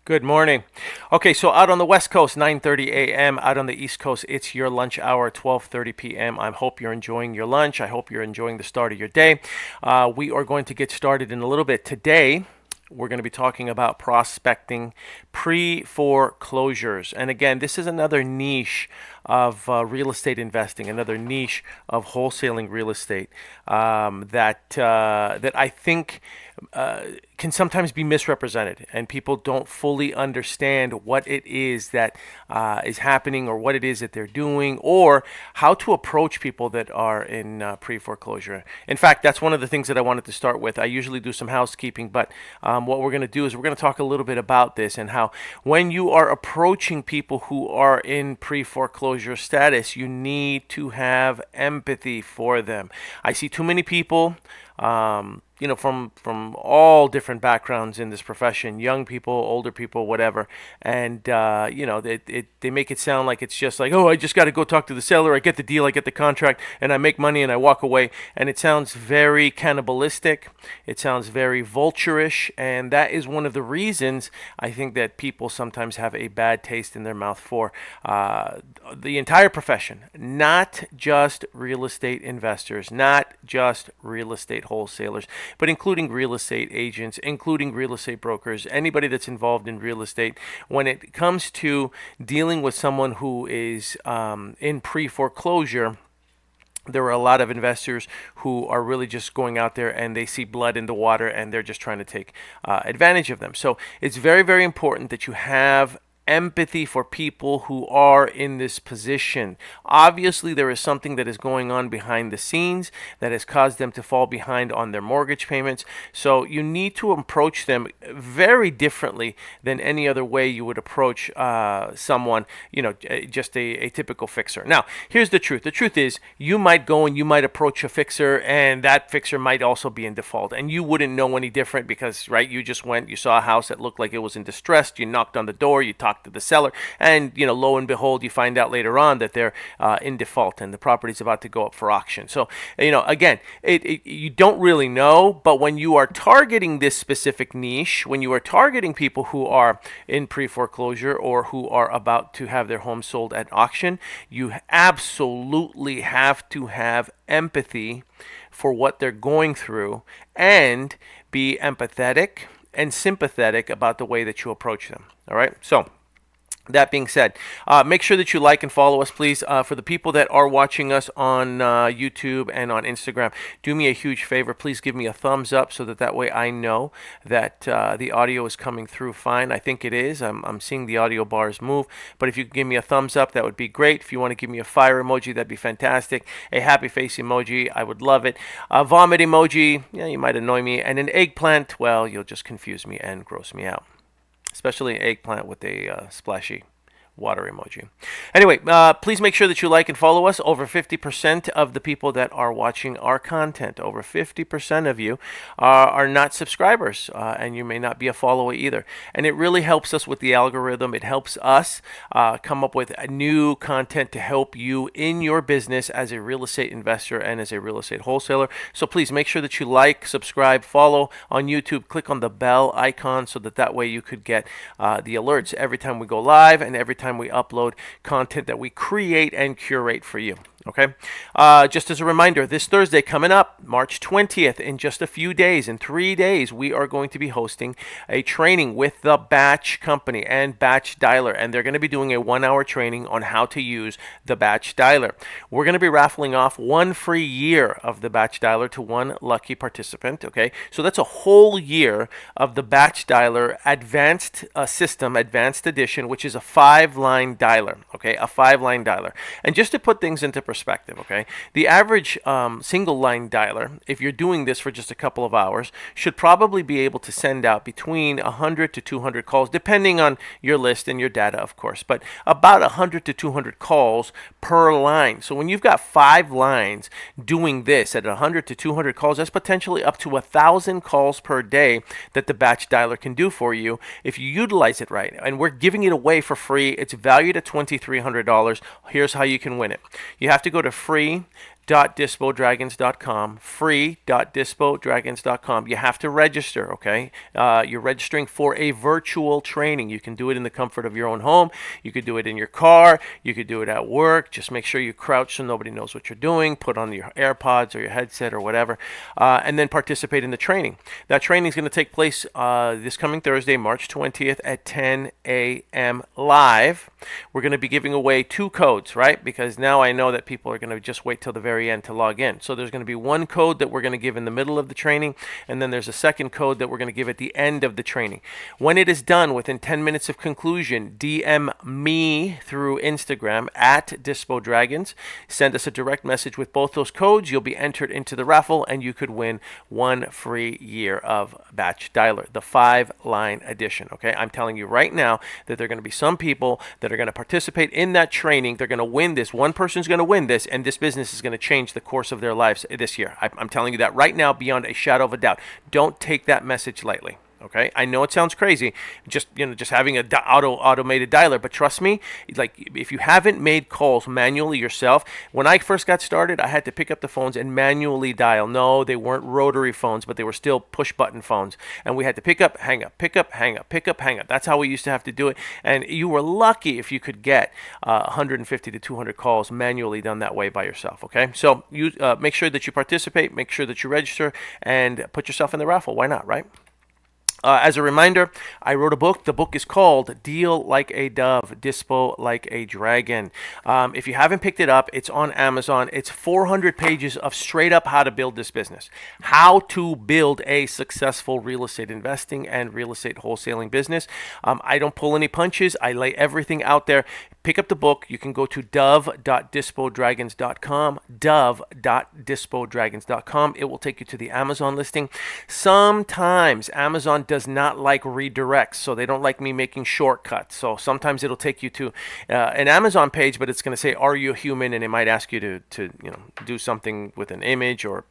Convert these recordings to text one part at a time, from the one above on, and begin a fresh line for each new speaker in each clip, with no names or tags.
Good morning. Okay, so out on the West Coast, 9:30 a.m. Out on the East Coast, it's your lunch hour, 12:30 p.m. I hope you're enjoying your lunch. I hope you're enjoying the start of your day. We are going to get started in a little bit. Today, we're going to be talking about prospecting pre-foreclosures. And again, this is another niche of real estate investing, another niche of wholesaling real estate that I think can sometimes be misrepresented, and people don't fully understand what it is that is happening, or what it is that they're doing, or how to approach people that are in pre-foreclosure. In fact, that's one of the things that I wanted to start with. I usually do some housekeeping, but what we're going to do is we're going to talk a little bit about this, and how when you are approaching people who are in pre-foreclosure status, you need to have empathy for them. I see too many people from all different backgrounds in this profession, young people, older people, whatever, and they make it sound like it's just like, oh, I just got to go talk to the seller, I get the deal, I get the contract, and I make money and I walk away, and it sounds very cannibalistic, it sounds very vulturish, and that is one of the reasons I think that people sometimes have a bad taste in their mouth for the entire profession, not just real estate investors, not just real estate wholesalers, but including real estate agents, including real estate brokers, anybody that's involved in real estate. When it comes to dealing with someone who is in pre-foreclosure, there are a lot of investors who are really just going out there and they see blood in the water and they're just trying to take advantage of them. So it's very, very important that you have empathy for people who are in this position. Obviously, there is something that is going on behind the scenes that has caused them to fall behind on their mortgage payments. So you need to approach them very differently than any other way you would approach someone, just a typical fixer. Now, here's the truth. The truth is, you might go and you might approach a fixer, and that fixer might also be in default, and you wouldn't know any different because, right, you just went, you saw a house that looked like it was in distress, you knocked on the door, you talked to the seller, and lo and behold, you find out later on that they're in default and the property's about to go up for auction. So again, you don't really know, but when you are targeting this specific niche, when you are targeting people who are in pre-foreclosure or who are about to have their home sold at auction, you absolutely have to have empathy for what they're going through and be empathetic and sympathetic about the way that you approach them. All right, so that being said, make sure that you like and follow us, please. For the people that are watching us on YouTube and on Instagram, do me a huge favor. Please give me a thumbs up so that way I know that the audio is coming through fine. I think it is. I'm seeing the audio bars move. But if you could give me a thumbs up, that would be great. If you want to give me a fire emoji, that'd be fantastic. A happy face emoji, I would love it. A vomit emoji, yeah, you might annoy me. And an eggplant, well, you'll just confuse me and gross me out. Especially eggplant with a splashy water emoji. Anyway, please make sure that you like and follow us. Over 50% of the people that are watching our content, over 50% of you are not subscribers, and you may not be a follower either. And it really helps us with the algorithm. It helps us come up with new content to help you in your business as a real estate investor and as a real estate wholesaler. So please make sure that you like, subscribe, follow on YouTube. Click on the bell icon so that way you could get the alerts every time we go live and every time we upload content that we create and curate for you. Okay. Just as a reminder, this Thursday coming up, March 20th, in just a few days, in 3 days, we are going to be hosting a training with the Batch Company and Batch Dialer, and they're going to be doing a 1-hour training on how to use the Batch Dialer. We're going to be raffling off 1 free year of the Batch Dialer to 1 lucky participant. Okay, so that's a whole year of the Batch Dialer Advanced System, Advanced Edition, which is a 5-line dialer. Okay, a 5-line dialer. And just to put things into perspective, okay, the average single line dialer, if you're doing this for just a couple of hours, should probably be able to send out between 100 to 200 calls, depending on your list and your data, of course, but about 100 to 200 calls per line. So when you've got 5 lines doing this at 100 to 200 calls, that's potentially up to 1,000 calls per day that the batch dialer can do for you if you utilize it right. And we're giving it away for free. It's valued at $2,300. Here's how you can win it. You have to go to free free.dispodragons.com, free.dispodragons.com. You have to register, okay? You're registering for a virtual training. You can do it in the comfort of your own home. You could do it in your car. You could do it at work. Just make sure you crouch so nobody knows what you're doing. Put on your AirPods or your headset or whatever, and then participate in the training. That training is going to take place this coming Thursday, March 20th at 10 a.m. live. We're going to be giving away 2 codes, right? Because now I know that people are going to just wait till the very end to log in. So there's going to be one code that we're going to give in the middle of the training, and then there's a second code that we're going to give at the end of the training. When it is done, within 10 minutes of conclusion, DM me through Instagram at DispoDragons. Send us a direct message with both those codes. You'll be entered into the raffle, and you could win 1 free year of Batch Dialer, the 5-line edition. Okay, I'm telling you right now that there are going to be some people that are going to participate in that training. They're going to win this. One person's going to win this, and this business is going to change the course of their lives this year. I'm telling you that right now, beyond a shadow of a doubt. Don't take that message lightly. Okay, I know it sounds crazy, just having a automated dialer, but trust me, like if you haven't made calls manually yourself, when I first got started, I had to pick up the phones and manually dial. No, they weren't rotary phones, but they were still push button phones, and we had to pick up, hang up, pick up, hang up, pick up, hang up. That's how we used to have to do it, and you were lucky if you could get 150 to 200 calls manually done that way by yourself. Okay, so you make sure that you participate, make sure that you register, and put yourself in the raffle. Why not, right? As a reminder, I wrote a book. The book is called Deal Like a Dove, Dispo Like a Dragon. If you haven't picked it up, it's on Amazon. It's 400 pages of straight up how to build this business, how to build a successful real estate investing and real estate wholesaling business. I don't pull any punches. I lay everything out there. Pick up the book. You can go to dove.dispodragons.com, dove.dispodragons.com. It will take you to the Amazon listing. Sometimes Amazon does not like redirects, so they don't like me making shortcuts. So sometimes it'll take you to an Amazon page, but it's going to say, "Are you a human?" and it might ask you to do something with an image or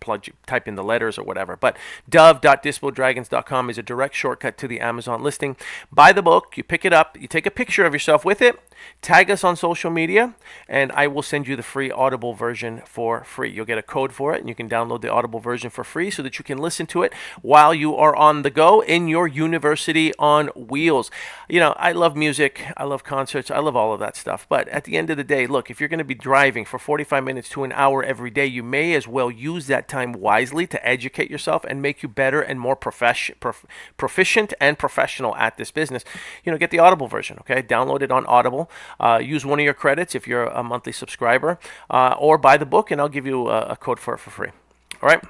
type in the letters or whatever. But dove.dispodragons.com is a direct shortcut to the Amazon listing. Buy the book, you pick it up, you take a picture of yourself with it, tag us on social media, and I will send you the free Audible version for free. You'll get a code for it, and you can download the Audible version for free so that you can listen to it while you are on the go in your university on wheels. I love music, I love concerts, I love all of that stuff. But at the end of the day, look, if you're going to be driving for 45 minutes to an hour every day, you may as well use that time wisely to educate yourself and make you better and more proficient and professional at this business. Get the Audible version, okay? Download it on Audible. Use one of your credits if you're a monthly subscriber, or buy the book, and I'll give you a code for it for free. All right?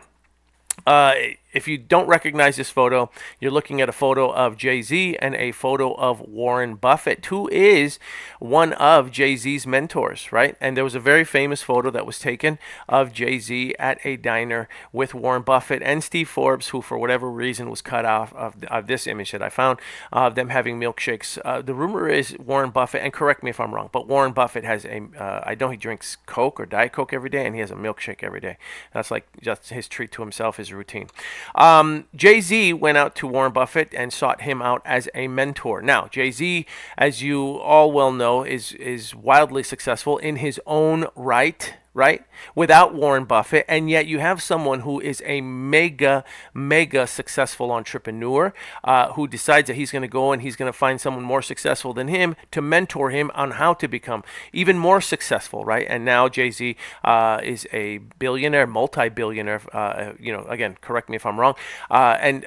If you don't recognize this photo, you're looking at a photo of Jay-Z and a photo of Warren Buffett, who is one of Jay-Z's mentors, right? And there was a very famous photo that was taken of Jay-Z at a diner with Warren Buffett and Steve Forbes, who for whatever reason was cut off of this image that I found, of them having milkshakes. The rumor is Warren Buffett, and correct me if I'm wrong, but Warren Buffett has I know he drinks Coke or Diet Coke every day, and he has a milkshake every day. That's like just his treat to himself, his routine. Jay-Z went out to Warren Buffett and sought him out as a mentor. Now, Jay-Z, as you all well know, is wildly successful in his own right, without Warren Buffett, and yet you have someone who is a mega successful entrepreneur who decides that he's going to go and he's going to find someone more successful than him to mentor him on how to become even more successful, right? And now Jay-Z is a billionaire, multi-billionaire, again, correct me if I'm wrong, and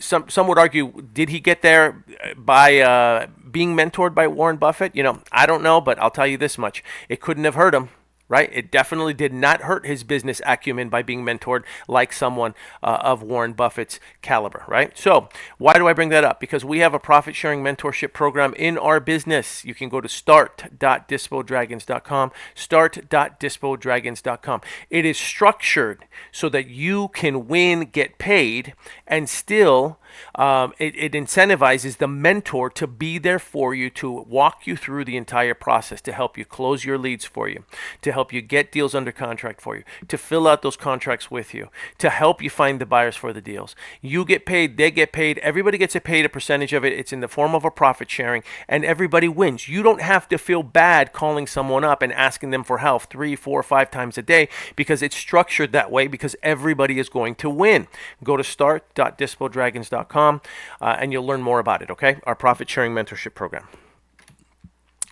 some would argue, did he get there by being mentored by Warren Buffett? I don't know, but I'll tell you this much. It couldn't have hurt him. Right? It definitely did not hurt his business acumen by being mentored like someone of Warren Buffett's caliber, right? So why do I bring that up? Because we have a profit-sharing mentorship program in our business. You can go to start.dispodragons.com, start.dispodragons.com. It is structured so that you can win, get paid, and still It incentivizes the mentor to be there for you, to walk you through the entire process, to help you close your leads for you, to help you get deals under contract for you, to fill out those contracts with you, to help you find the buyers for the deals. You get paid, they get paid, everybody gets paid a percentage of it. It's in the form of a profit sharing, and everybody wins. You don't have to feel bad calling someone up and asking them for help 3, 4, 5 times a day, because it's structured that way, because everybody is going to win. Go to start.dispodragons.com and you'll learn more about it, okay? Our profit sharing mentorship program.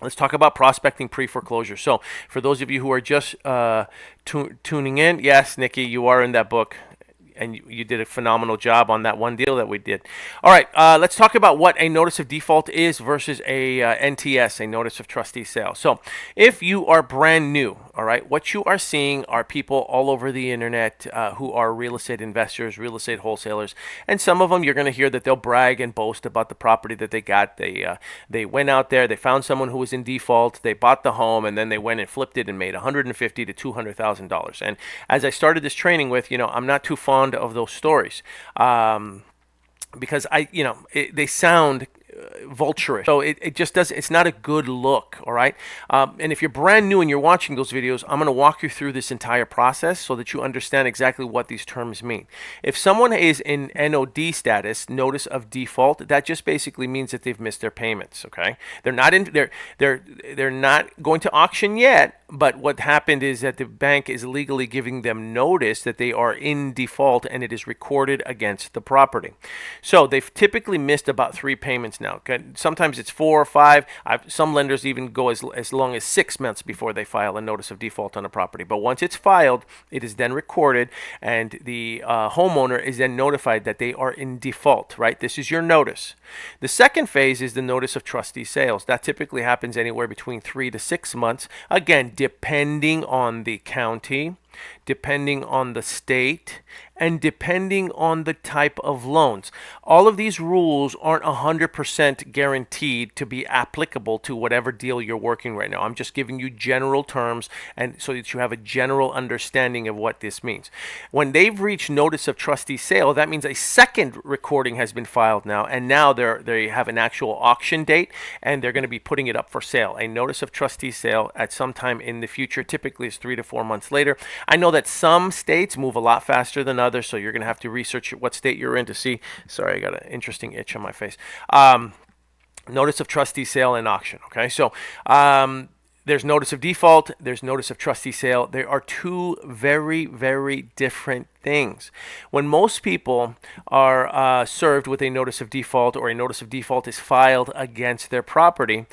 Let's talk about prospecting pre-foreclosure. So for those of you who are just tuning in, yes, Nikki, you are in that book. And you did a phenomenal job on that one deal that we did. All right, let's talk about what a notice of default is versus a NTS, a notice of trustee sale. So if you are brand new, all right, what you are seeing are people all over the internet who are real estate investors, real estate wholesalers, and some of them you're going to hear that they'll brag and boast about the property that they got. They went out there, they found someone who was in default, they bought the home, and then they went and flipped it and made $150,000 to $200,000. And as I started this training with, I'm not too fond of those stories because they sound vulturish. So it just does. It's not a good look. All right. And if you're brand new and you're watching those videos, I'm going to walk you through this entire process so that you understand exactly what these terms mean. If someone is in NOD status, notice of default, that just basically means that they've missed their payments. Okay. They're not going to auction yet. But what happened is that the bank is legally giving them notice that they are in default, and it is recorded against the property. So they've typically missed about 3 payments now. Sometimes it's 4 or 5. Some lenders even go as long as 6 months before they file a notice of default on a property. But once it's filed, it is then recorded, and the homeowner is then notified that they are in default, right? This is your notice. The second phase is the notice of trustee sales. That typically happens anywhere between 3 to 6 months. Again, depending on the county, depending on the state, and depending on the type of loans. All of these rules aren't 100% guaranteed to be applicable to whatever deal you're working right now. I'm just giving you general terms, and so that you have a general understanding of what this means. When they've reached notice of trustee sale, that means a second recording has been filed now, and now they have an actual auction date, and they're going to be putting it up for sale. A notice of trustee sale at some time in the future, typically is 3 to 4 months later. I know that some states move a lot faster than others, so you're going to have to research what state you're in to see. Sorry, I got an interesting itch on my face. Notice of trustee sale and auction. Okay, so there's notice of default, there's notice of trustee sale. There are two very, very different things. When most people are served with a notice of default, or a notice of default is filed against their property,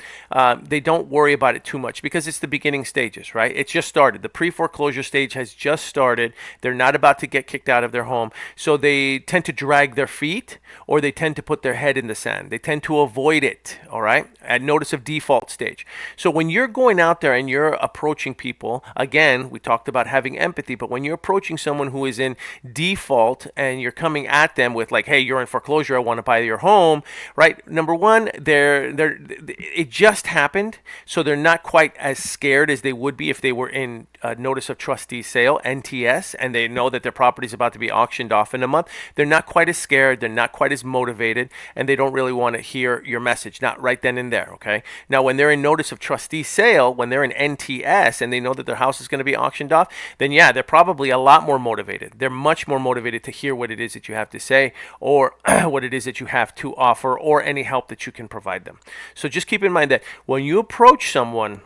they don't worry about it too much because it's the beginning stages, right? It's just started. The pre-foreclosure stage has just started. They're not about to get kicked out of their home. So they tend to drag their feet, or they tend to put their head in the sand. They tend to avoid it, all right, at notice of default stage. So when you're going out there and you're approaching people, again, we talked about having empathy, but when you're approaching someone who is in default and you're coming at them with like, hey, you're in foreclosure, I want to buy your home, right? Number one, it just happened, so they're not quite as scared as they would be if they were in notice of trustee sale, NTS, and they know that their property is about to be auctioned off in a month. They're not quite as scared, they're not quite as motivated, and they don't really want to hear your message, not right then and there, okay? Now, when they're in notice of trustee sale, when they're in NTS and they know that their house is going to be auctioned off, then yeah, they're probably a lot more motivated. They're much more motivated to hear what it is that you have to say, or what it is that you have to offer, or any help that you can provide them. So just keep in mind that when you approach someone,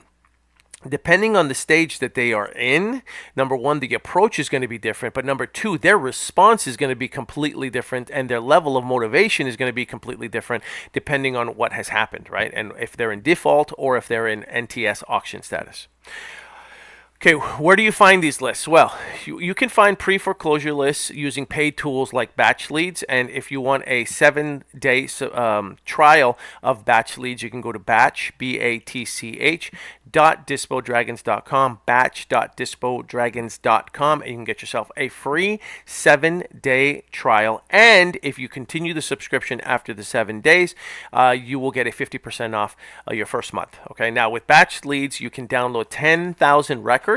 depending on the stage that they are in, number one, the approach is going to be different, but number two, their response is going to be completely different, and their level of motivation is going to be completely different depending on what has happened, right? And if they're in default or if they're in NTS auction status. Okay, where do you find these lists? Well, you can find pre-foreclosure lists using paid tools like Batch Leads, and if you want a 7-day trial of Batch Leads, you can go to batch, BATCH, .dispodragons.com, batch.dispodragons.com, and you can get yourself a free 7-day trial. And if you continue the subscription after the 7 days, you will get a 50% off your first month. Okay, now with Batch Leads, you can download 10,000 records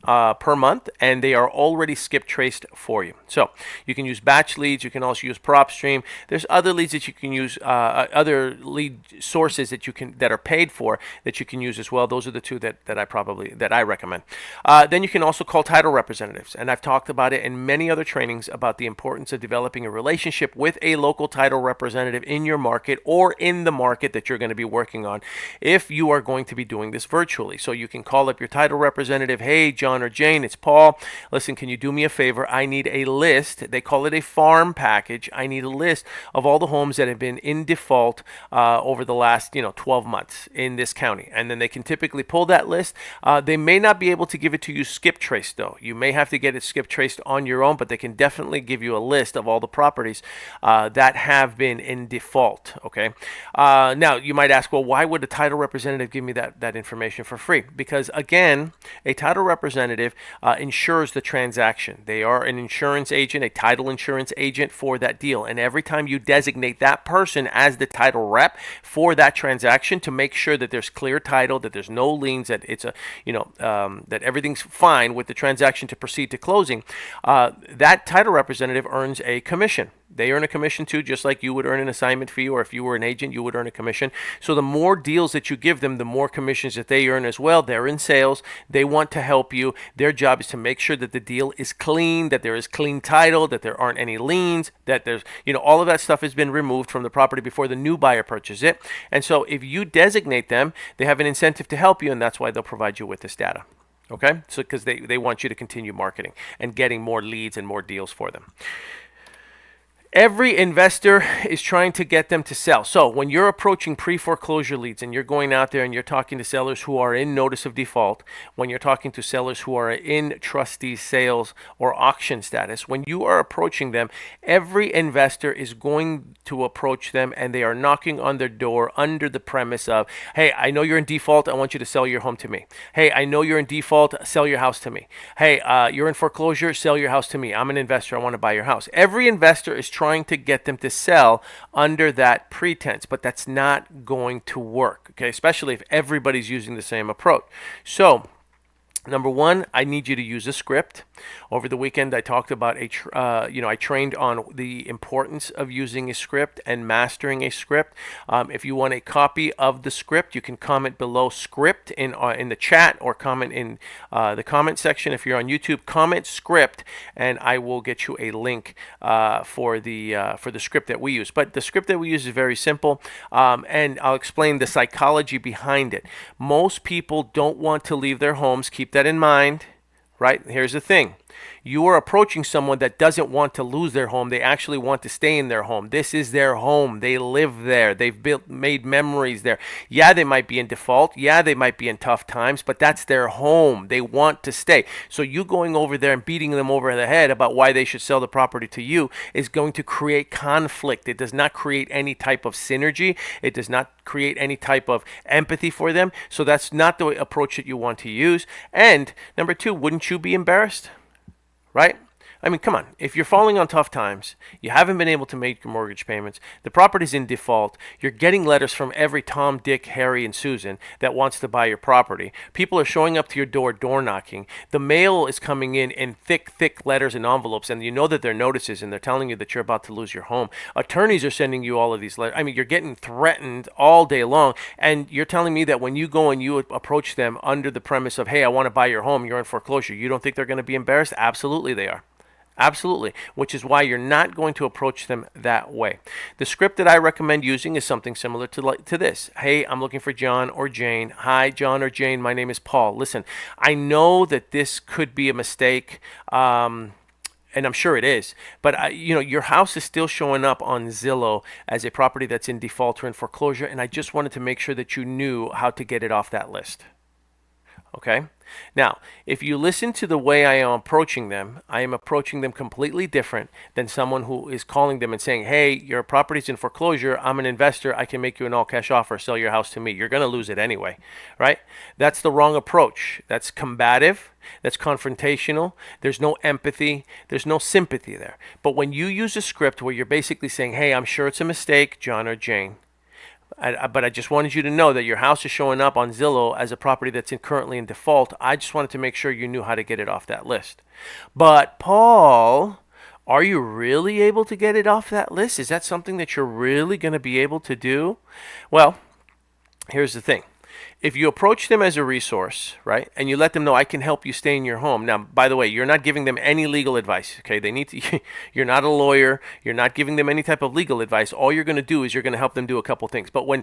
per month, and they are already skip traced for you. So you can use batch leads. You can also use PropStream. There's other leads that you can use, other lead sources that are paid for that you can use as well. Those are the two that I recommend. Then you can also call title representatives, and I've talked about it in many other trainings about the importance of developing a relationship with a local title representative in your market or in the market that you're going to be working on if you are going to be doing this virtually. So you can call up your title representative. Hey, John or Jane, it's Paul. Listen, can you do me a favor? I need a list. They call it a farm package. I need a list of all the homes that have been in default over the last 12 months in this county. And then they can typically pull that list. They may not be able to give it to you skip traced, though. You may have to get it skip traced on your own, but they can definitely give you a list of all the properties that have been in default. Okay. Now you might ask, well, why would a title representative give me that information for free? Because again, a title representative insures the transaction. They are an insurance agent, a title insurance agent for that deal. And every time you designate that person as the title rep for that transaction to make sure that there's clear title, that there's no liens, that it's that everything's fine with the transaction to proceed to closing, that title representative earns a commission. They earn a commission too, just like you would earn an assignment fee, or if you were an agent, you would earn a commission. So the more deals that you give them, the more commissions that they earn as well. They're in sales. They want to help you. Their job is to make sure that the deal is clean, that there is clean title, that there aren't any liens, that there's, all of that stuff has been removed from the property before the new buyer purchases it. And so if you designate them, they have an incentive to help you, and that's why they'll provide you with this data. Okay? So because they want you to continue marketing and getting more leads and more deals for them. Every investor is trying to get them to sell. So when you're approaching pre-foreclosure leads and you're going out there and you're talking to sellers who are in notice of default, when you're talking to sellers who are in trustee sales or auction status, when you are approaching them, every investor is going to approach them and they are knocking on their door under the premise of, hey, I know you're in default. I want you to sell your home to me. Hey, I know you're in default. Sell your house to me. Hey, you're in foreclosure. Sell your house to me. I'm an investor. I want to buy your house. Every investor is trying to get them to sell under that pretense, but that's not going to work, okay? Especially if everybody's using the same approach. So, number one, I need you to use a script. Over the weekend, I talked about I trained on the importance of using a script and mastering a script. If you want a copy of the script, you can comment below script in the chat, or comment in the comment section. If you're on YouTube, comment script, and I will get you a link for the script that we use. But the script that we use is very simple, and I'll explain the psychology behind it. Most people don't want to leave their homes. Keep that in mind. Right? Here's the thing. You are approaching someone that doesn't want to lose their home. They actually want to stay in their home. This is their home. They live there. They've made memories there. Yeah, they might be in default. Yeah, they might be in tough times, but that's their home. They want to stay. So you going over there and beating them over the head about why they should sell the property to you is going to create conflict. It does not create any type of synergy. It does not create any type of empathy for them. So that's not the approach that you want to use. And number two, wouldn't you be embarrassed? Right? I mean, come on. If you're falling on tough times, you haven't been able to make your mortgage payments, the property's in default, you're getting letters from every Tom, Dick, Harry, and Susan that wants to buy your property. People are showing up to your door knocking. The mail is coming in thick letters and envelopes, and you know that they're notices, and they're telling you that you're about to lose your home. Attorneys are sending you all of these letters. I mean, you're getting threatened all day long, and you're telling me that when you go and you approach them under the premise of, hey, I want to buy your home, you're in foreclosure, you don't think they're going to be embarrassed? Absolutely they are. Absolutely, which is why you're not going to approach them that way. The script that I recommend using is something similar to this. Hey, I'm looking for John or Jane. Hi, John or Jane. My name is Paul. Listen, I know that this could be a mistake, and I'm sure it is, but your house is still showing up on Zillow as a property that's in default or in foreclosure, and I just wanted to make sure that you knew how to get it off that list. Okay? Now, if you listen to the way I am approaching them, I am approaching them completely different than someone who is calling them and saying, hey, your property's in foreclosure. I'm an investor. I can make you an all-cash offer. Sell your house to me. You're going to lose it anyway, right? That's the wrong approach. That's combative. That's confrontational. There's no empathy. There's no sympathy there. But when you use a script where you're basically saying, hey, I'm sure it's a mistake, John or Jane, But I just wanted you to know that your house is showing up on Zillow as a property that's currently in default. I just wanted to make sure you knew how to get it off that list. But Paul, are you really able to get it off that list? Is that something that you're really going to be able to do? Well, here's the thing. If you approach them as a resource, right, and you let them know I can help you stay in your home. Now, by the way, you're not giving them any legal advice, okay? They need to. You're not a lawyer. You're not giving them any type of legal advice. All you're going to do is you're going to help them do a couple things. But when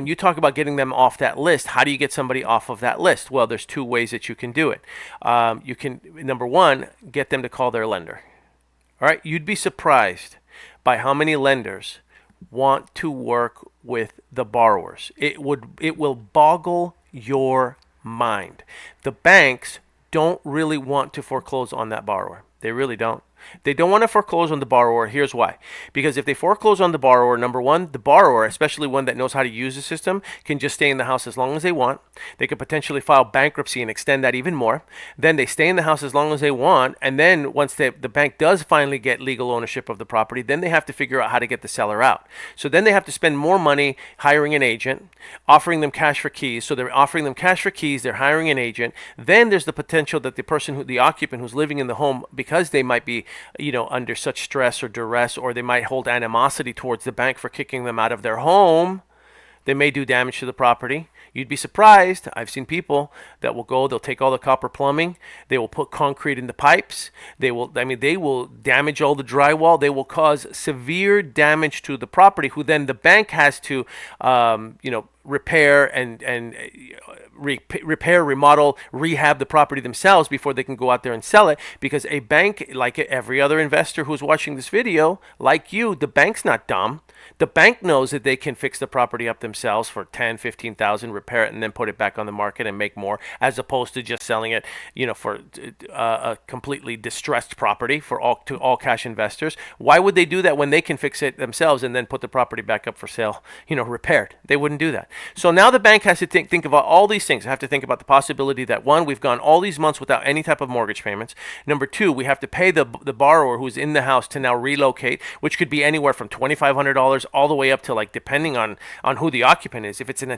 you talk about getting them off that list, how do you get somebody off of that list? Well, there's two ways that you can do it. You can, number one, get them to call their lender. All right, you'd be surprised by how many lenders want to work with the borrowers. It will boggle your mind. The banks don't really want to foreclose on that borrower. They really don't. They don't want to foreclose on the borrower. Here's why. Because if they foreclose on the borrower, number one, the borrower, especially one that knows how to use the system, can just stay in the house as long as they want. They could potentially file bankruptcy and extend that even more. Then they stay in the house as long as they want. And then once the bank does finally get legal ownership of the property, then they have to figure out how to get the seller out. So then they have to spend more money hiring an agent, offering them cash for keys. So they're offering them cash for keys. They're hiring an agent. Then there's the potential that the occupant who's living in the home, because they might be under such stress or duress, or they might hold animosity towards the bank for kicking them out of their home, they may do damage to the property. You'd be surprised. I've seen people that will go, they'll take all the copper plumbing, they will put concrete in the pipes, they will damage all the drywall, they will cause severe damage to the property, who then the bank has to, repair and repair, remodel, rehab the property themselves before they can go out there and sell it. Because a bank, like every other investor who's watching this video, like you, the bank's not dumb. The bank knows that they can fix the property up themselves for 10, 15,000, repair it, and then put it back on the market and make more, as opposed to just selling it, for a completely distressed property to all cash investors. Why would they do that when they can fix it themselves and then put the property back up for sale, repaired? They wouldn't do that. So now the bank has to think about all these things. I have to think about the possibility that, one, we've gone all these months without any type of mortgage payments. Number two, we have to pay the borrower who's in the house to now relocate, which could be anywhere from $2,500 all the way up to, depending on who the occupant is. If it's in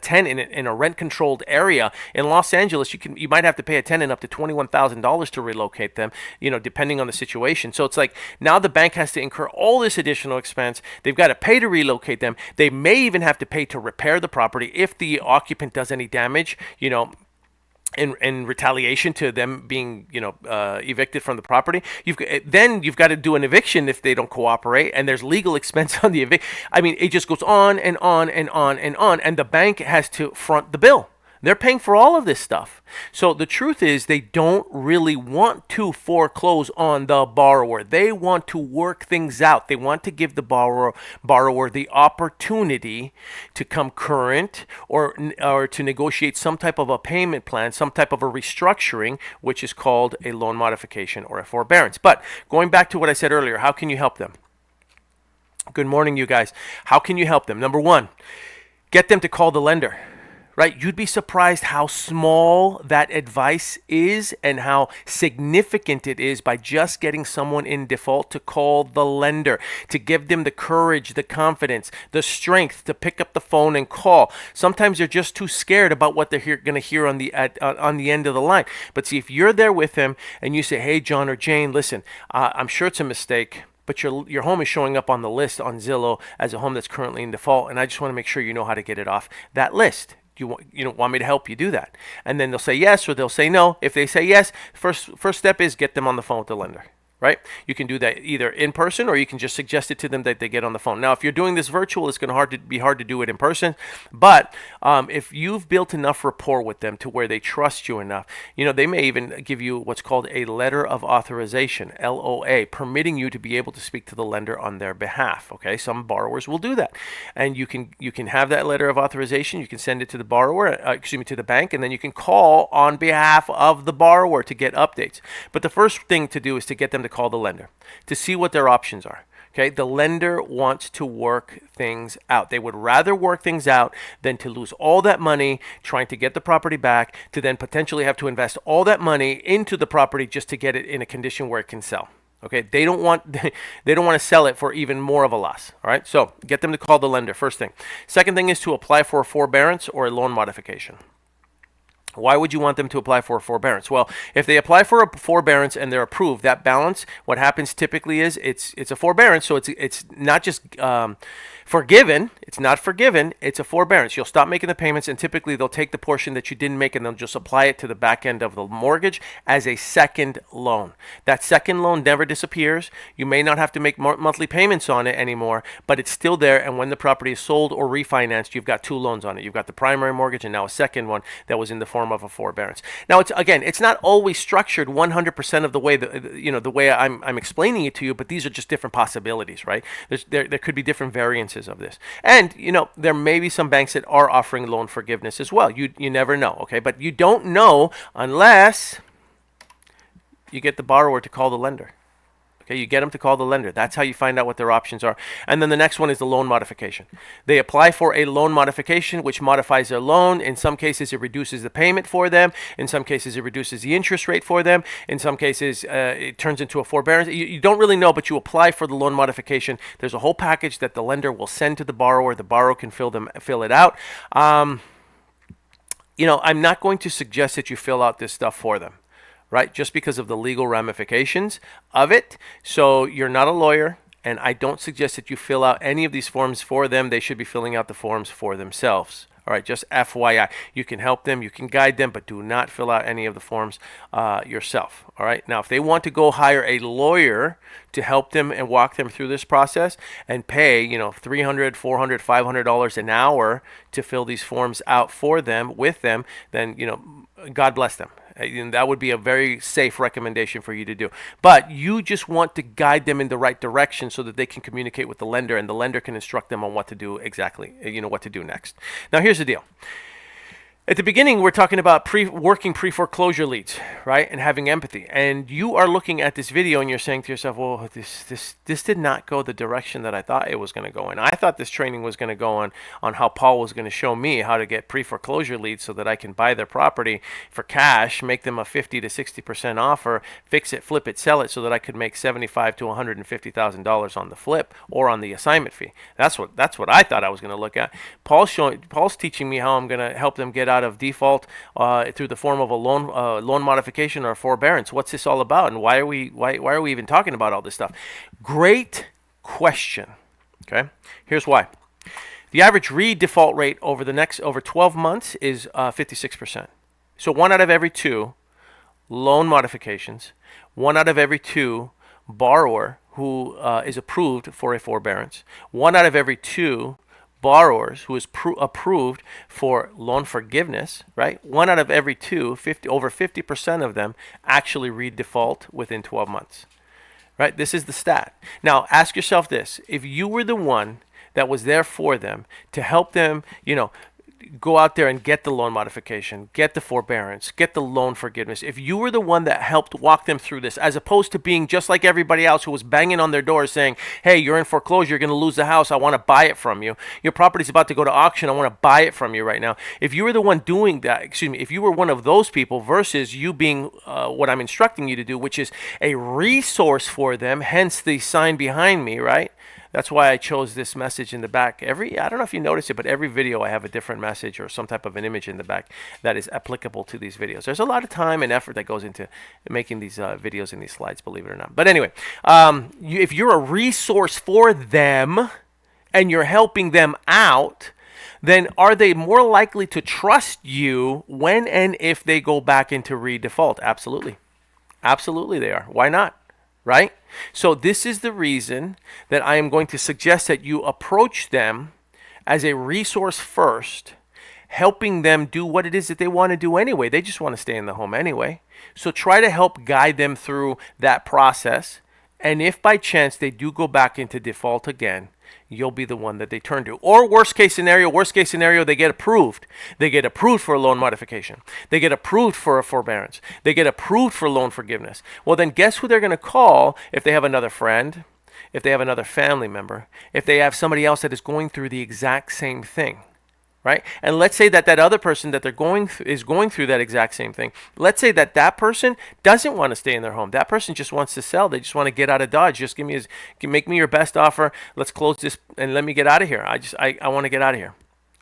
a rent-controlled area in Los Angeles, you might have to pay a tenant up to $21,000 to relocate them, depending on the situation. So it's like now the bank has to incur all this additional expense. They've got to pay to relocate them. They may even have to pay to repair the property if the occupant does any damage, in retaliation to them being, evicted from the property. You've got to do an eviction if they don't cooperate, and there's legal expense on the eviction. I mean, it just goes on and on and on and on, and the bank has to front the bill. They're paying for all of this stuff. So the truth is, they don't really want to foreclose on the borrower. They want to work things out. They want to give the borrower the opportunity to come current, or to negotiate some type of a payment plan, some type of a restructuring, which is called a loan modification or a forbearance. But going back to what I said earlier, how can you help them? Good morning, you guys. How can you help them? Number one, get them to call the lender. Right? You'd be surprised how small that advice is and how significant it is by just getting someone in default to call the lender, to give them the courage, the confidence, the strength to pick up the phone and call. Sometimes they're just too scared about what they're going to hear on the end of the line. But see, if you're there with them and you say, hey, John or Jane, listen, I'm sure it's a mistake, but your home is showing up on the list on Zillow as a home that's currently in default, and I just want to make sure you know how to get it off that list. You want me to help you do that? And then they'll say yes or they'll say no. If they say yes, first step is get them on the phone with the lender. Right? You can do that either in person, or you can just suggest it to them that they get on the phone. Now, if you're doing this virtual, it's going to be hard to do it in person. But if you've built enough rapport with them to where they trust you enough, they may even give you what's called a letter of authorization, LOA, permitting you to be able to speak to the lender on their behalf. Okay, some borrowers will do that, and you can have that letter of authorization. You can send it to the borrower, to the bank, and then you can call on behalf of the borrower to get updates. But the first thing to do is to get them to call the lender to see what their options are. Okay, the lender wants to work things out. They would rather work things out than to lose all that money trying to get the property back, to then potentially have to invest all that money into the property just to get it in a condition where it can sell. Okay, they don't want they don't want to sell it for even more of a loss. All right, so get them to call the lender. First thing. Second thing is to apply for a forbearance or a loan modification. Why would you want them to apply for a forbearance? Well, if they apply for a forbearance and they're approved, that balance, what happens typically is it's a forbearance, so it's not just forgiven. It's not forgiven. It's a forbearance. You'll stop making the payments, and typically they'll take the portion that you didn't make and they'll just apply it to the back end of the mortgage as a second loan. That second loan never disappears. You may not have to make monthly payments on it anymore, but it's still there. And when the property is sold or refinanced, you've got two loans on it. You've got the primary mortgage and now a second one that was in the form of a forbearance. Now, it's not always structured 100% of the way the way I'm explaining it to you, but these are just different possibilities, right? There could be different variances of this. And, there may be some banks that are offering loan forgiveness as well. You never know, okay? But you don't know unless you get the borrower to call the lender. Okay, you get them to call the lender. That's how you find out what their options are. And then the next one is the loan modification. They apply for a loan modification, which modifies their loan. In some cases, it reduces the payment for them. In some cases, it reduces the interest rate for them. In some cases, it turns into a forbearance. You don't really know, but you apply for the loan modification. There's a whole package that the lender will send to the borrower. The borrower can fill it out. I'm not going to suggest that you fill out this stuff for them, right? Just because of the legal ramifications of it. So you're not a lawyer, and I don't suggest that you fill out any of these forms for them. They should be filling out the forms for themselves. All right, just FYI. You can help them, you can guide them, but do not fill out any of the forms yourself. All right, now if they want to go hire a lawyer to help them and walk them through this process and pay, $300, $400, $500 an hour to fill these forms out for them, with them, then, God bless them. And that would be a very safe recommendation for you to do. But you just want to guide them in the right direction so that they can communicate with the lender, and the lender can instruct them on what to do exactly, what to do next. Now, here's the deal. At the beginning, we're talking about working pre-foreclosure leads, right? And having empathy. And you are looking at this video and you're saying to yourself, well, this did not go the direction that I thought it was going to go in. I thought this training was going to go on how Paul was going to show me how to get pre-foreclosure leads so that I can buy their property for cash, make them a 50 to 60% offer, fix it, flip it, sell it, so that I could make $75,000 to $150,000 on the flip or on the assignment fee. That's what I thought I was going to look at. Paul's teaching me how I'm going to help them get out of default through the form of a loan modification or a forbearance. What's this all about, and why are we even talking about all this stuff? Great question. Okay, here's why. The average redefault rate over 12 months is 56%. So 1 out of every 2 loan modifications, 1 out of every 2 borrower who is approved for a forbearance, 1 out of every 2 borrowers who is approved for loan forgiveness, right? 1 out of every 2, over 50% of them actually redefault within 12 months, right? This is the stat. Now, ask yourself this. If you were the one that was there for them to help them, go out there and get the loan modification, get the forbearance, get the loan forgiveness. If you were the one that helped walk them through this, as opposed to being just like everybody else who was banging on their doors saying, hey, you're in foreclosure, you're going to lose the house, I want to buy it from you. Your property's about to go to auction, I want to buy it from you right now. If you were the one doing that, if you were one of those people versus you being what I'm instructing you to do, which is a resource for them, hence the sign behind me, right? That's why I chose this message in the back. I don't know if you notice it, but every video I have a different message or some type of an image in the back that is applicable to these videos. There's a lot of time and effort that goes into making these videos and these slides, believe it or not. But anyway, if you're a resource for them and you're helping them out, then are they more likely to trust you when and if they go back into redefault? Absolutely. Absolutely they are. Why not? Right? So this is the reason that I am going to suggest that you approach them as a resource first, helping them do what it is that they want to do anyway. They just want to stay in the home anyway. So try to help guide them through that process. And if by chance they do go back into default again, you'll be the one that they turn to. Or worst case scenario, they get approved. They get approved for a loan modification. They get approved for a forbearance. They get approved for loan forgiveness. Well, then guess who they're going to call if they have another friend, if they have another family member, if they have somebody else that is going through the exact same thing. right? And let's say that that other person that they're is going through that exact same thing. Let's say that that person doesn't want to stay in their home. That person just wants to sell. They just want to get out of Dodge. Just make me your best offer. Let's close this and let me get out of here. I want to get out of here,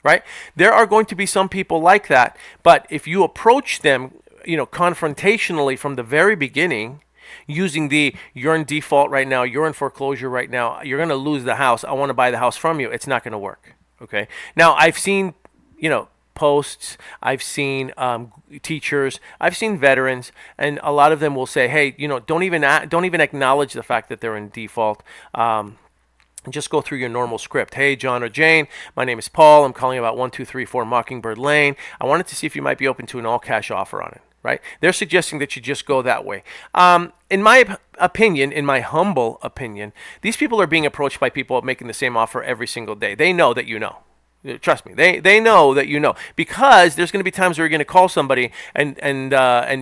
right? There are going to be some people like that, but if you approach them, confrontationally from the very beginning, using you're in default right now, you're in foreclosure right now, you're going to lose the house, I want to buy the house from you, it's not going to work. Okay. Now I've seen, posts, I've seen teachers, I've seen veterans, and a lot of them will say, hey, don't even acknowledge the fact that they're in default. Just go through your normal script. Hey, John or Jane, my name is Paul. I'm calling about 1234 Mockingbird Lane. I wanted to see if you might be open to an all-cash offer on it. Right? They're suggesting that you just go that way. In my opinion, in my humble opinion, these people are being approached by people making the same offer every single day. They know that you know. Trust me, they know that you know, because there's going to be times where you're going to call somebody and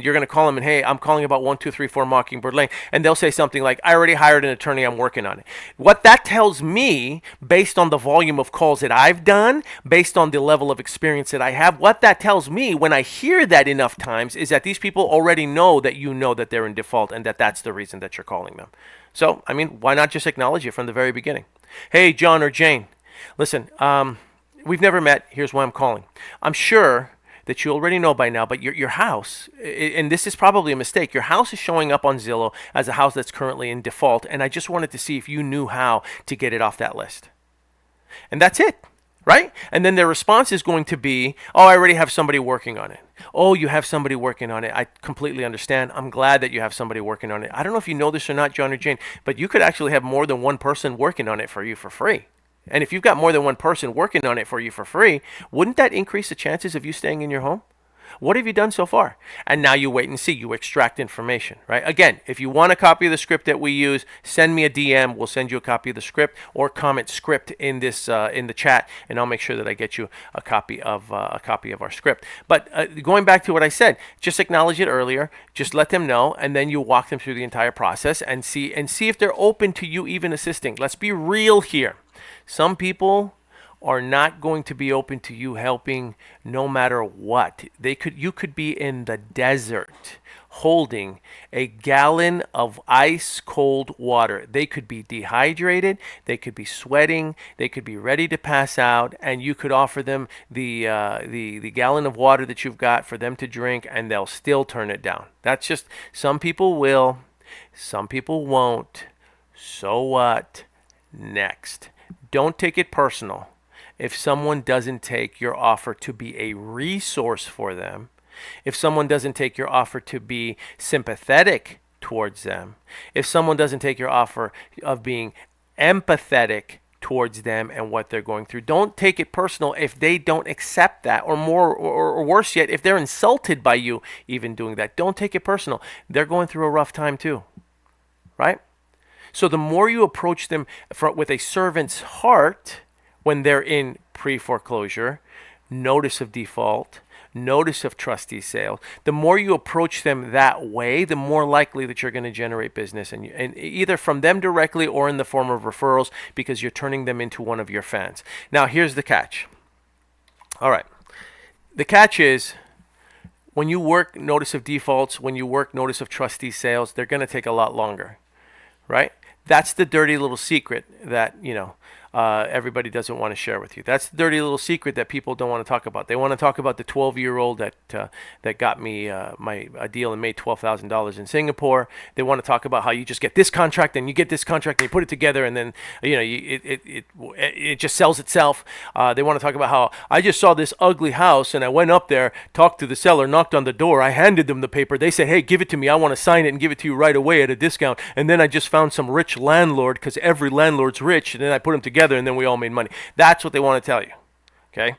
you're going to call them and, hey, I'm calling about 1234 Mockingbird Lane, and they'll say something like, I already hired an attorney, I'm working on it. What that tells me, based on the volume of calls that I've done, based on the level of experience that I have, what that tells me when I hear that enough times is that these people already know that they're in default and that that's the reason that you're calling them. So, I mean, why not just acknowledge it from the very beginning? Hey, John or Jane, listen, we've never met. Here's why I'm calling. I'm sure that you already know by now, but your house, and this is probably a mistake, your house is showing up on Zillow as a house that's currently in default, and I just wanted to see if you knew how to get it off that list. And that's it, right? And then their response is going to be, oh, I already have somebody working on it. Oh, you have somebody working on it. I completely understand. I'm glad that you have somebody working on it. I don't know if you know this or not, John or Jane, but you could actually have more than one person working on it for you for free. And if you've got more than one person working on it for you for free, wouldn't that increase the chances of you staying in your home? What have you done so far? And now you wait and see. You extract information, right? Again, if you want a copy of the script that we use, send me a DM. We'll send you a copy of the script, or comment script in this in the chat, and I'll make sure that I get you a copy of our script. But going back to what I said, just acknowledge it earlier. Just let them know, and then you walk them through the entire process and see if they're open to you even assisting. Let's be real here. Some people are not going to be open to you helping no matter what. You could be in the desert holding a gallon of ice cold water. They could be dehydrated, they could be sweating, they could be ready to pass out, and you could offer them the gallon of water that you've got for them to drink, and they'll still turn it down. That's just, some people will, some people won't. So what? Next. Don't take it personal if someone doesn't take your offer to be a resource for them, if someone doesn't take your offer to be sympathetic towards them, if someone doesn't take your offer of being empathetic towards them and what they're going through. Don't take it personal if they don't accept that, or more, or worse yet, if they're insulted by you even doing that. Don't take it personal. They're going through a rough time too, right? So the more you approach them with a servant's heart when they're in pre-foreclosure, notice of default, notice of trustee sale, the more you approach them that way, the more likely that you're going to generate business, and either from them directly or in the form of referrals, because you're turning them into one of your fans. Now, here's the catch. All right. The catch is, when you work notice of defaults, when you work notice of trustee sales, they're going to take a lot longer, right? That's the dirty little secret that, everybody doesn't want to share with you. That's the dirty little secret that people don't want to talk about. They want to talk about the 12-year-old that got me a deal and made $12,000 in Singapore. They want to talk about how you just get this contract and you get this contract and you put it together, and then it just sells itself. They want to talk about how I just saw this ugly house and I went up there, talked to the seller, knocked on the door, I handed them the paper. They said, hey, give it to me. I want to sign it and give it to you right away at a discount. And then I just found some rich landlord, because every landlord's rich, and then I put them together and then we all made money. That's what they want to tell you. Okay?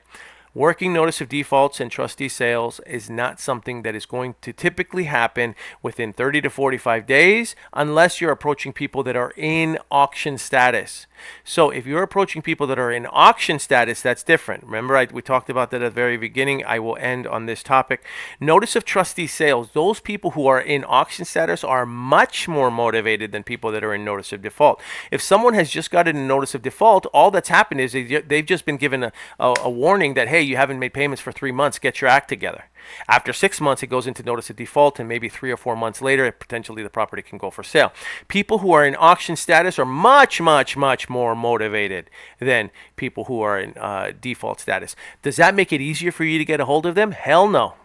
Working notice of defaults and trustee sales is not something that is going to typically happen within 30 to 45 days unless you're approaching people that are in auction status. So if you're approaching people that are in auction status, that's different. Remember, we talked about that at the very beginning. I will end on this topic. Notice of trustee sales, those people who are in auction status are much more motivated than people that are in notice of default. If someone has just gotten a notice of default, all that's happened is they've just been given a warning that, hey, hey, you haven't made payments for 3 months, get your act together. After 6 months, it goes into notice of default, and maybe 3 or 4 months later, potentially the property can go for sale. People who are in auction status are much, much, much more motivated than people who are in default status. Does that make it easier for you to get a hold of them? Hell no.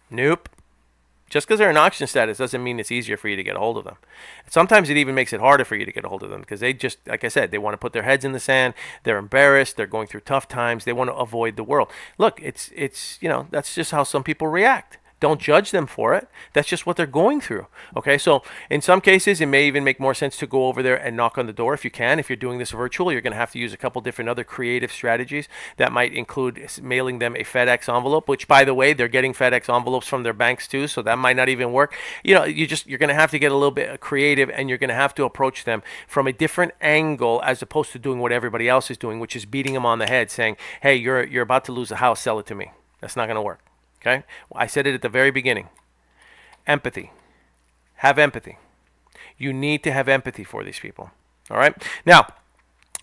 Nope. Just because they're in auction status doesn't mean it's easier for you to get a hold of them. Sometimes it even makes it harder for you to get a hold of them because they just, like I said, they want to put their heads in the sand. They're embarrassed. They're going through tough times. They want to avoid the world. Look, it's that's just how some people react. Don't judge them for it. That's just what they're going through. Okay, so in some cases, it may even make more sense to go over there and knock on the door if you can. If you're doing this virtual, you're going to have to use a couple different other creative strategies. That might include mailing them a FedEx envelope, which, by the way, they're getting FedEx envelopes from their banks too, so that might not even work. You're going to have to get a little bit creative, and you're going to have to approach them from a different angle as opposed to doing what everybody else is doing, which is beating them on the head, saying, "Hey, you're about to lose a house, sell it to me." That's not going to work. Okay? I said it at the very beginning. Empathy. Have empathy. You need to have empathy for these people. All right? Now,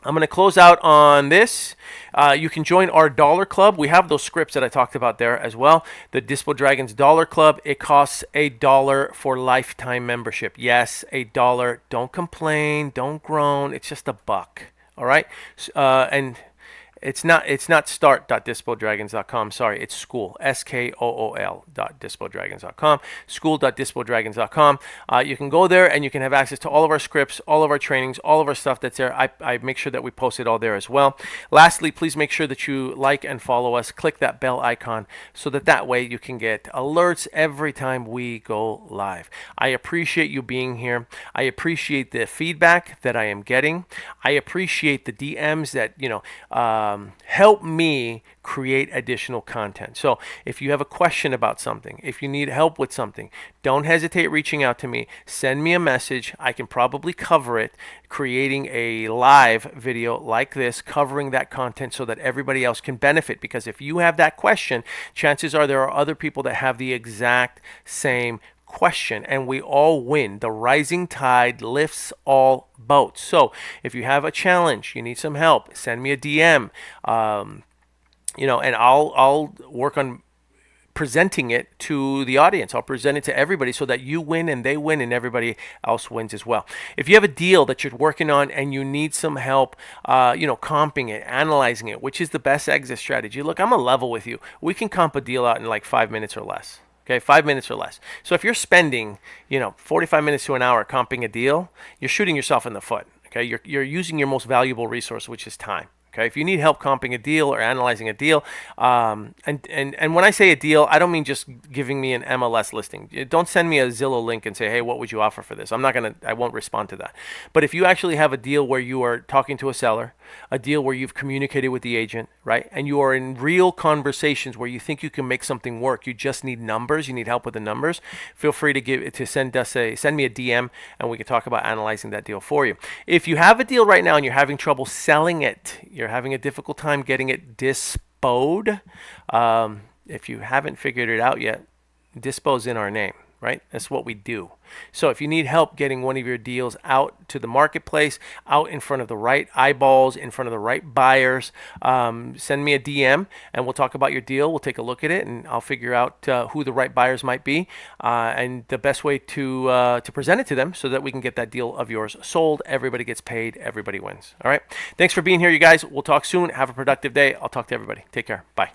I'm going to close out on this. You can join our Dollar Club. We have those scripts that I talked about there as well. The Dispo Dragons Dollar Club. It costs $1 for lifetime membership. Yes, $1. Don't complain. Don't groan. It's just $1. All right? And it's not start.dispodragons.com. Sorry, it's school. SKOOL.dispodragons.com. School.dispodragons.com. You can go there and you can have access to all of our scripts, all of our trainings, all of our stuff that's there. I make sure that we post it all there as well. Lastly, please make sure that you like and follow us. Click that bell icon so that way you can get alerts every time we go live. I appreciate you being here. I appreciate the feedback that I am getting. I appreciate the DMs that, help me create additional content. So if you have a question about something, if you need help with something, don't hesitate reaching out to me. Send me a message. I can probably cover it, creating a live video like this, covering that content so that everybody else can benefit. Because if you have that question, chances are there are other people that have the exact same question, and we all win. The rising tide lifts all boats. So if you have a challenge, you need some help, send me a DM, and I'll work on presenting it to the audience. I'll present it to everybody so that you win and they win and everybody else wins as well. If you have a deal that you're working on and you need some help, comping it, analyzing it, which is the best exit strategy. Look, I'm a level with you. We can comp a deal out in like 5 minutes or less. Okay, 5 minutes or less. So if you're spending, 45 minutes to an hour comping a deal, you're shooting yourself in the foot. Okay, you're using your most valuable resource, which is time. Okay, if you need help comping a deal or analyzing a deal, and when I say a deal, I don't mean just giving me an MLS listing. Don't send me a Zillow link and say, hey, what would you offer for this? I won't respond to that. But if you actually have a deal where you are talking to a seller, a deal where you've communicated with the agent, right, and you are in real conversations where you think you can make something work, you just need numbers, you need help with the numbers, feel free to send me a DM and we can talk about analyzing that deal for you. If you have a deal right now and you're having trouble selling it, you're having a difficult time getting it dispoed, if you haven't figured it out yet, dispo's in our name, right? That's what we do. So if you need help getting one of your deals out to the marketplace, out in front of the right eyeballs, in front of the right buyers, send me a DM and we'll talk about your deal. We'll take a look at it and I'll figure out who the right buyers might be and the best way to present it to them so that we can get that deal of yours sold. Everybody gets paid. Everybody wins. All right. Thanks for being here, you guys. We'll talk soon. Have a productive day. I'll talk to everybody. Take care. Bye.